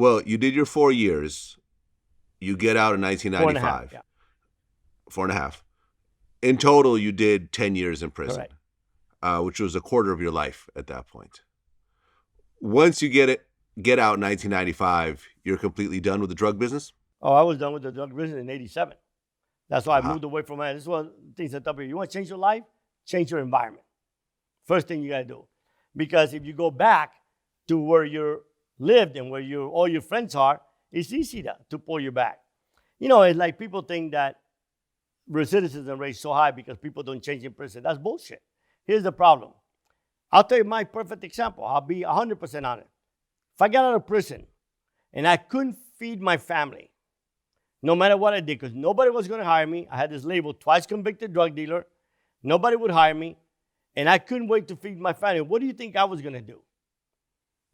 Well, you did your 4 years. You get out in Four and a half, 1995. yeah, 4.5. In total, you did 10 years in prison, correct. which was a quarter of your life at that point. Once you get out in 1995, you're completely done with the drug business? Oh, I was done with the drug business in '87. That's why I Uh-huh. moved away from it. This is one of the things I tell people. You want to change your life? Change your environment. First thing you got to do. Because if you go back to where you lived and where all your friends are, it's easy to pull you back. It's like people think that recidivism rate is so high because people don't change in prison. That's bullshit. Here's the problem. I'll tell you my perfect example. I'll be 100% honest. If I got out of prison and I couldn't feed my family, no matter what I did, because nobody was going to hire me. I had this label, twice convicted drug dealer. Nobody would hire me. And I couldn't wait to feed my family. What do you think I was going to do?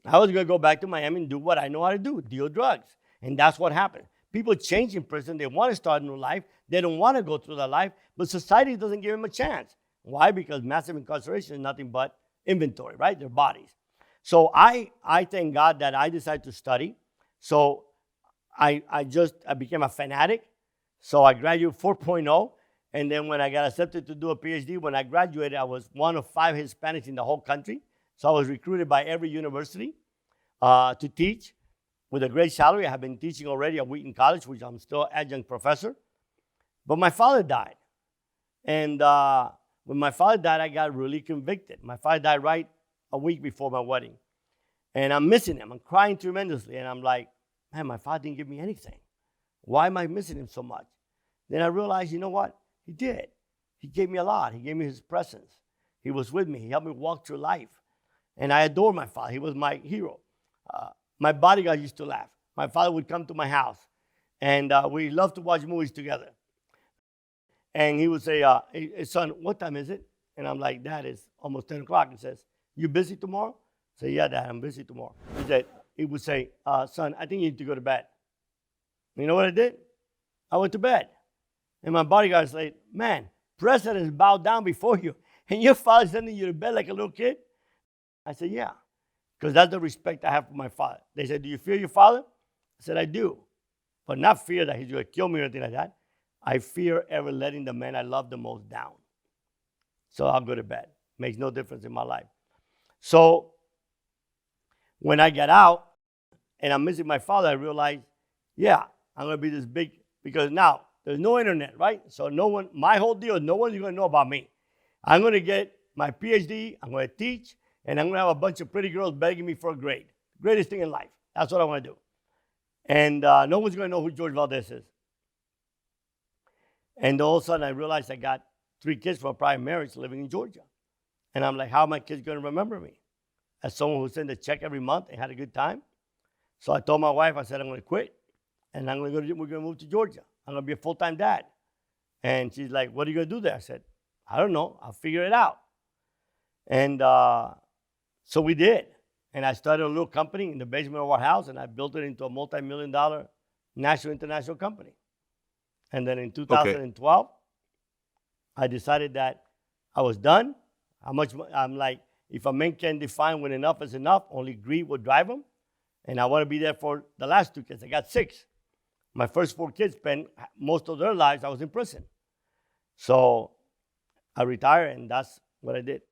I was going to go back to Miami and do what I know how to do, deal drugs. And that's what happened. People change in prison. They want to start a new life. They don't want to go through that life. But society doesn't give them a chance. Why? Because massive incarceration is nothing but inventory, right? Their bodies. So I thank God that I decided to study. So I became a fanatic. So I graduated 4.0. And then when I got accepted to do a PhD, when I graduated, I was one of 5 Hispanics in the whole country. So I was recruited by every university to teach with a great salary. I have been teaching already at Wheaton College, which I'm still adjunct professor. But my father died. And when my father died, I got really convicted. My father died right a week before my wedding. And I'm missing him. I'm crying tremendously. And I'm like, man, my father didn't give me anything. Why am I missing him so much? Then I realized, you know what? He did. He gave me a lot. He gave me his presence. He was with me. He helped me walk through life. And I adore my father. He was my hero. My bodyguard used to laugh. My father would come to my house, and we loved to watch movies together. And he would say, hey, son, what time is it? And I'm like, Dad, it's almost 10 o'clock. He says, you busy tomorrow? I say, yeah, Dad, I'm busy tomorrow. He would say, son, I think you need to go to bed. You know what I did? I went to bed. And my bodyguard said, man, presidents bow down before you, and your father's sending you to bed like a little kid? I said, yeah, because that's the respect I have for my father. They said, do you fear your father? I said, I do, but not fear that he's going to kill me or anything like that. I fear ever letting the man I love the most down. So I'll go to bed. Makes no difference in my life. So when I get out and I'm missing my father, I realized, yeah, I'm going to be this big, because now there's no internet, right? So my whole deal is no one's going to know about me. I'm going to get my PhD, I'm going to teach, and I'm going to have a bunch of pretty girls begging me for a grade. Greatest thing in life. That's what I want to do. And no one's going to know who Jorge Valdes is. And all of a sudden, I realized I got 3 kids from a prior marriage living in Georgia. And I'm like, how are my kids going to remember me? As someone who sent a check every month and had a good time. So I told my wife, I said, I'm going to quit. And we're going to move to Georgia. I'm going to be a full-time dad. And she's like, what are you going to do there? I said, I don't know. I'll figure it out. And so we did. And I started a little company in the basement of our house, and I built it into a multi-million-dollar national, international company. And then in Okay. 2012, I decided that I was done. I'm like, if a man can define when enough is enough, only greed will drive him. And I want to be there for the last 2 kids. I got 6. My first 4 kids spent most of their lives, I was in prison. So I retired, and that's what I did.